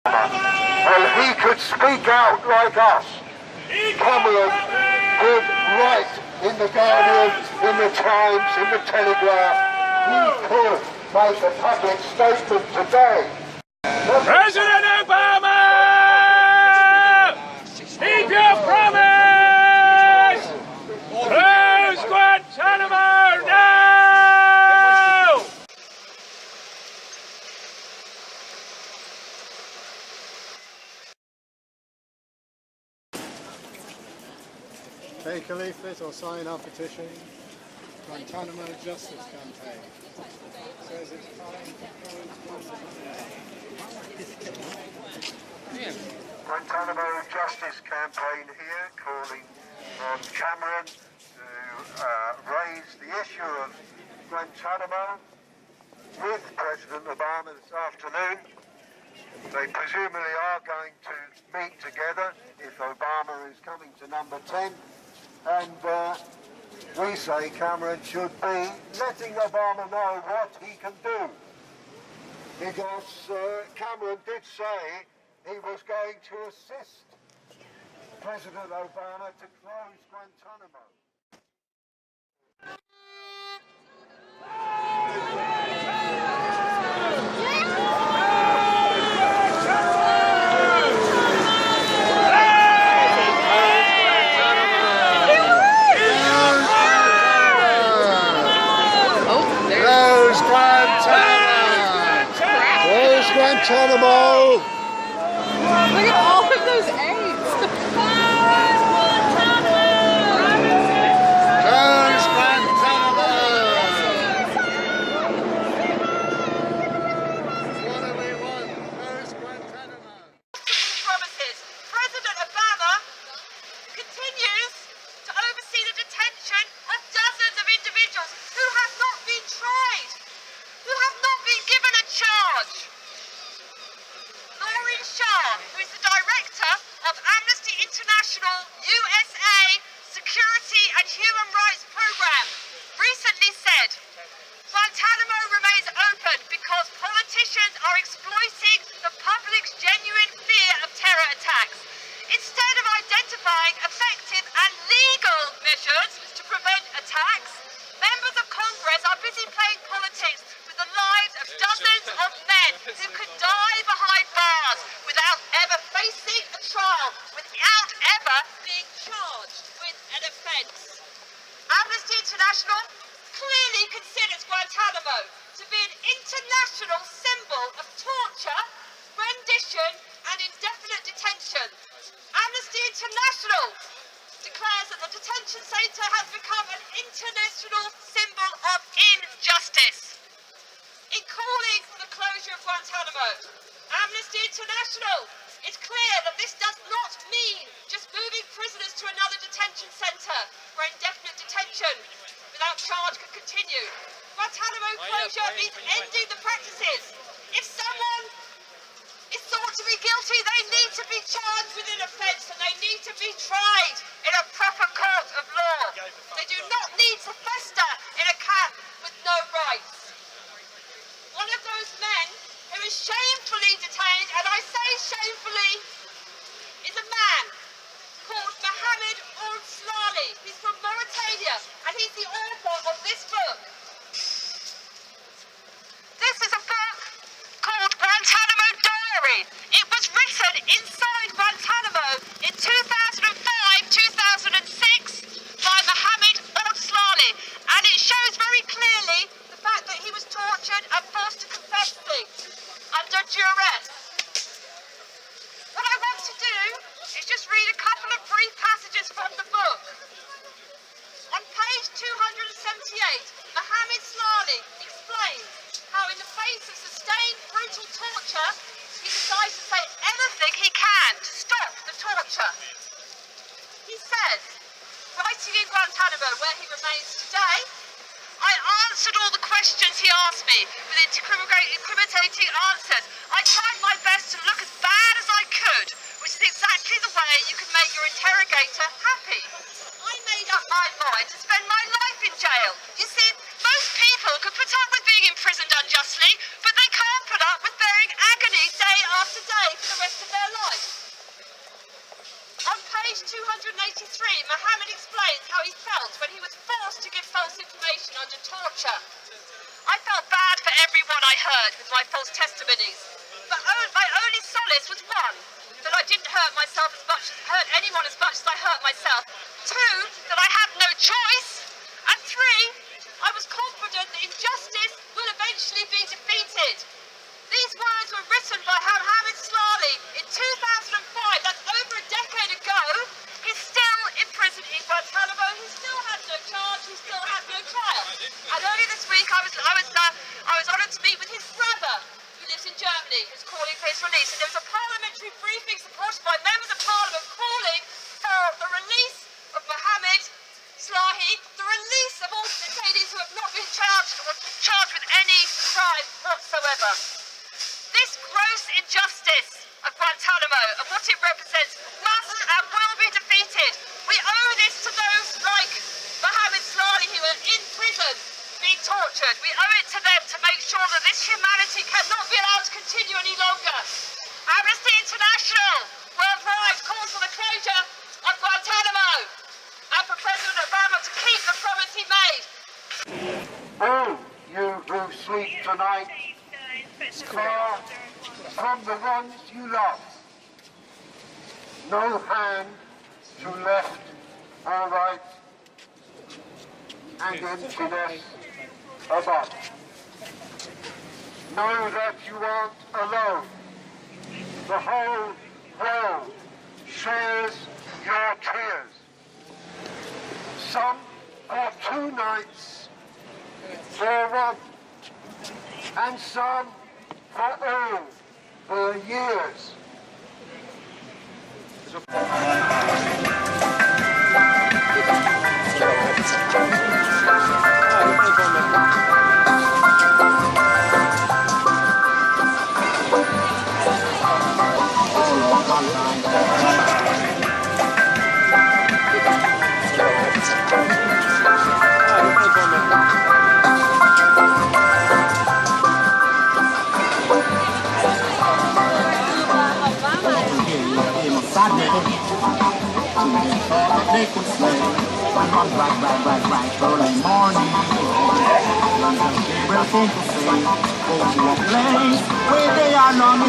Well, he could speak out like us. Cameron could write in the Guardian, in the Times, in the Telegraph. He could make a public statement today. President Obama! Keep your promise! Close Guantanamo now! Take a leaflet or sign our petition. Guantanamo Justice Campaign. Says it's time to close Guantanamo Justice Campaign here, calling on Cameron to raise the issue of Guantanamo with President Obama this afternoon. They presumably are going to meet together if Obama is coming to number 10. And we say Cameron should be letting Obama know what he can do. Because Cameron did say he was going to assist President Obama to close Guantanamo. Guantanamo! Look at all of those eggs! Close Guantanamo! What do we want? Close Guantanamo! Promises. President Obama continues to oversee the detention of dozens of individuals who have not been tried, who have not been given a charge. Who is the director of Amnesty International USA Security and Human Rights Program, recently said, Guantanamo remains open because politicians are exploiting the public's genuine fear of terror attacks. Instead of identifying effective and legal measures to prevent attacks, members of Congress are busy playing politics with the lives of dozens of men who could die behind bars without ever facing a trial, without ever being charged with an offence. Amnesty International clearly considers Guantanamo to be an international symbol of torture, rendition and indefinite detention. Amnesty International declares that the detention centre has become an international symbol of injustice. In calling for the closure of Guantanamo, Amnesty International is clear that this does not mean just moving prisoners to another detention centre where indefinite detention without charge can continue. Guantanamo closure means ending the practices. If someone is thought to be guilty, they need to be charged with an offence and they need to be tried in a proper court of law. They do not need to fester in a camp with no rights. One of those men who is shamefully detained, and I say shamefully, is a man called Mohammed Ould-Slali. He's from Mauritania and he's the author of this book. This is a book called Guantanamo Diary. It was written inside Guantanamo in 2005-2006 by Mohammed Ould-Slali, and it shows very clearly the fact that he was tortured and forced to confess things under duress. What I want to do is just read a couple of brief passages from the book. On page 278, Mohammed Slali explains how in the face of sustained brutal torture, he decides to say anything he can to stop the torture. He says, writing in Guantanamo where he remains today, I answered all the questions he asked me with incriminating answers. I tried my best to look as bad as I could, which is exactly the way you can make your interrogator happy. I made up my mind to spend my life in jail. You see, most people can put up with being imprisoned unjustly, but they can't put up with bearing agony day after day for the I heard with my false testimonies. But my only solace was one, that I didn't hurt anyone as much as I hurt myself. Two, that I had no choice. And three, I was confident that injustice will eventually be defeated. These words were written by Mohammed Slali in 2005. That's over a decade ago. He's still in prison in Guantanamo. He still had no charge. He still had no trial. And earlier this week, I was honoured to meet with his brother, who lives in Germany, who's calling for his release. And there was a parliamentary briefing supported by members of Parliament calling for the release of Mohammed Slahi, the release of all detainees who have not been charged with any crime whatsoever. This gross injustice of Guantanamo and what it represents must and will be defeated. We owe this to those like Mohammed Slahi who are in prison being tortured. We owe it to them to make sure that this humanity cannot be allowed to continue any longer. Amnesty International worldwide calls for the closure of Guantanamo and for President Obama to keep the promise he made. All you who sleep tonight, far from the ones you love. No hand to left or right, and emptiness above. Know that you aren't alone. The whole world shares your tears. Some for 2 nights, for 1, and some for all, for years. They could say, I'm not right early morning. They will think to say, go to a place where they are not.